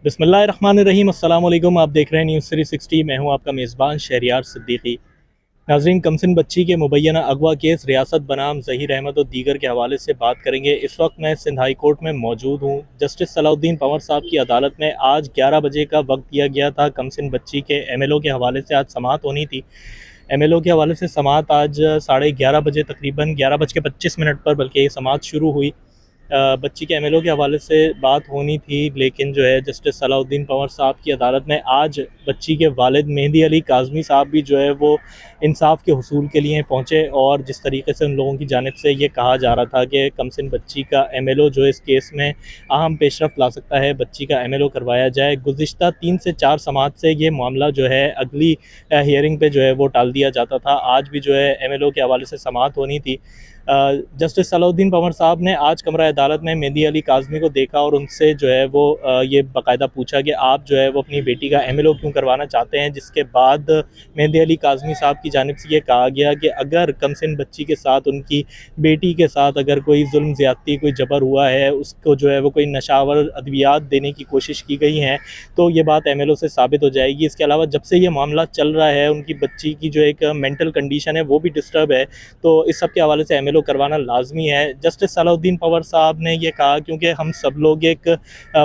बिस्मिल्लाहिर्रहमानिर्रहीम। अस्सलाम वालेकुम। आप देख रहे हैं न्यूज़ 360। मैं हूं आपका मेज़बान शहरियार सिद्दीकी। नाज़रीन, कमसिन बच्ची के मुबैना अगवा केस रियासत बनाम ज़हीर अहमद और दीगर के हवाले से बात करेंगे। इस वक्त मैं सिंध हाई कोर्ट में मौजूद हूं। जस्टिस सलाउद्दीन पंवर साहब की अदालत में आज 11 बजे का वक्त दिया गया था। कमसिन बच्ची के MLO के हवाले से आज समाअत होनी थी। MLO के हवाले से समाअत आज 11:30 बजे तकरीबन 11:25 पर बल्कि ये समाअत शुरू हुई। बच्ची के MLO के हवाले से बात होनी थी, लेकिन जो है जस्टिस सलाउद्दीन पंवर साहब की अदालत में आज बच्ची के वालिद मेहदी अली काज़मी साहब भी जो है वो इंसाफ के हुसूल के लिए पहुँचे। और जिस तरीके से उन लोगों की जानिब से ये कहा जा रहा था कि कमसिन बच्ची का MLO जो इस केस में अहम पेशरफ ला सकता है, बच्ची का MLO करवाया जाए। गुज़िश्ता 3 से 4 समाअत से ये मामला जो है अगली हियरिंग पे जो है वो टाल दिया जाता था। आज भी जो है MLO के हवाले से समाअत होनी थी। जस्टिस सलाउद्दीन पंवर साहब ने आज कमरा अदालत में मेहदी अली काज़मी को देखा और उनसे जो है वो ये बाकायदा पूछा कि आप जो है वो अपनी बेटी का MLO क्यों करवाना चाहते हैं। जिसके बाद मेहदी अली काज़मी साहब की जानिब से ये कहा गया कि अगर कमसिन बच्ची के साथ, उनकी बेटी के साथ अगर कोई जुल्म ज़्यादती, कोई जबर हुआ है, उसको जो है वो कोई नशावर अद्वियात देने की कोशिश की गई हैं, तो ये बात MLO से साबित हो जाएगी। इसके अलावा जब से ये मामला चल रहा है, उनकी बच्ची की जो एक मेंटल कंडीशन है वो भी डिस्टर्ब है, तो इस सब के हवाले से MLO करवाना लाजमी है। जस्टिस सलाउद्दीन पंवर साहब ने ये कहा, क्योंकि हम सब लोग एक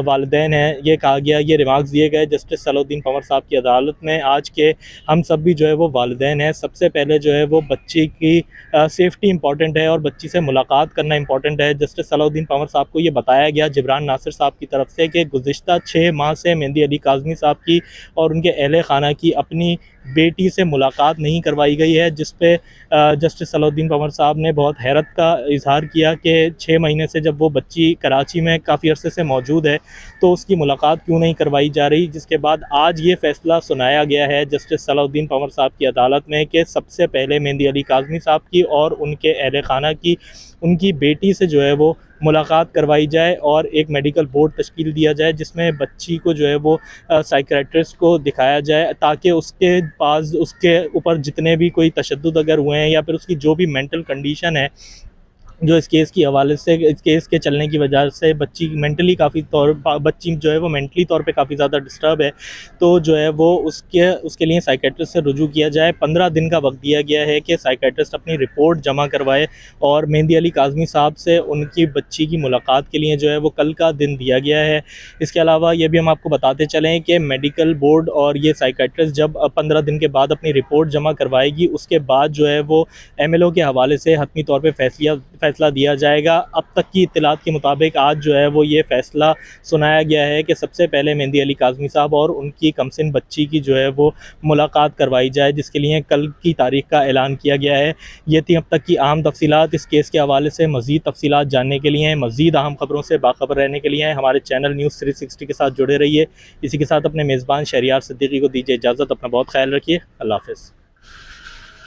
वालिदैन हैं, ये कहा गया, ये रिमार्क्स दिए गए जस्टिस सलाउद्दीन पंवर साहब की अदालत में आज के, हम सब भी जो है वो वालिदैन हैं। सबसे पहले जो है वो बच्ची की सेफ्टी इंपॉर्टेंट है और बच्ची से मुलाकात करना इंपॉर्टेंट है। जस्टिस सलाउद्दीन पंवर साहब को ये बताया गया जिब्रान नासिर साहब की तरफ से कि गुज़िश्ता 6 माह से मेहदी अली काज़मी साहब की और उनके अहले खाना की अपनी बेटी से मुलाकात नहीं करवाई गई है, जिस पे जस्टिस सलाउद्दीन पंवर साहब ने बहुत हैरत का इजहार किया कि 6 महीने से जब वो बच्ची कराची में काफ़ी अरसे से मौजूद है तो उसकी मुलाकात क्यों नहीं करवाई जा रही। जिसके बाद आज ये फ़ैसला सुनाया गया है जस्टिस सलाउद्दीन पंवर साहब की अदालत में कि सबसे पहले मेहदी अली काज़मी साहब की और उनके अहले खाना की, उनकी बेटी से जो है वो मुलाकात करवाई जाए और एक मेडिकल बोर्ड तश्कील दिया जाए जिसमें बच्ची को जो है वो साइकियाट्रिस्ट को दिखाया जाए, ताकि उसके पास, उसके ऊपर जितने भी कोई तशद्दुद अगर हुए हैं या फिर उसकी जो भी मेंटल कंडीशन है, जो इस केस की हवाले से, इस केस के चलने की वजह से बच्ची मेंटली बच्ची जो है वो मेंटली तौर पे काफ़ी ज़्यादा डिस्टर्ब है, तो जो है वो उसके लिए साइकियाट्रिस्ट से रुजू किया जाए। 15 दिन का वक्त दिया गया है कि साइकियाट्रिस्ट अपनी रिपोर्ट जमा करवाए और मेहदी अली काज़मी साहब से उनकी बच्ची की मुलाकात के लिए जो है वो कल का दिन दिया गया है। इसके अलावा ये भी हम आपको बताते चलें कि मेडिकल बोर्ड और ये साइकियाट्रिस्ट जब 15 दिन के बाद अपनी रिपोर्ट जमा करवाएगी, उसके बाद जो है वो MLO के हवाले से हतमी तौर पे फ़ैसला दिया जाएगा। अब तक की इत्तलात के मुताबिक आज जो है वो ये फ़ैसला सुनाया गया है कि सबसे पहले मेहदी अली काज़मी साहब और उनकी कमसिन बच्ची की जो है वो मुलाकात करवाई जाए, जिसके लिए कल की तारीख़ का ऐलान किया गया है। ये थी अब तक की अहम तफसीलात। इस केस के हवाले से मज़ीद तफसीलात जानने के लिए, मज़ीद अहम ख़बरों से बाखबर रहने के लिए हमारे चैनल न्यूज़ 360 के साथ जुड़े रहिए। इसी के साथ अपने मेज़बान शहरियार सिद्दीकी को दीजिए इजाज़त। अपना बहुत ख्याल रखिए। अल्लाह हाफ़िज़।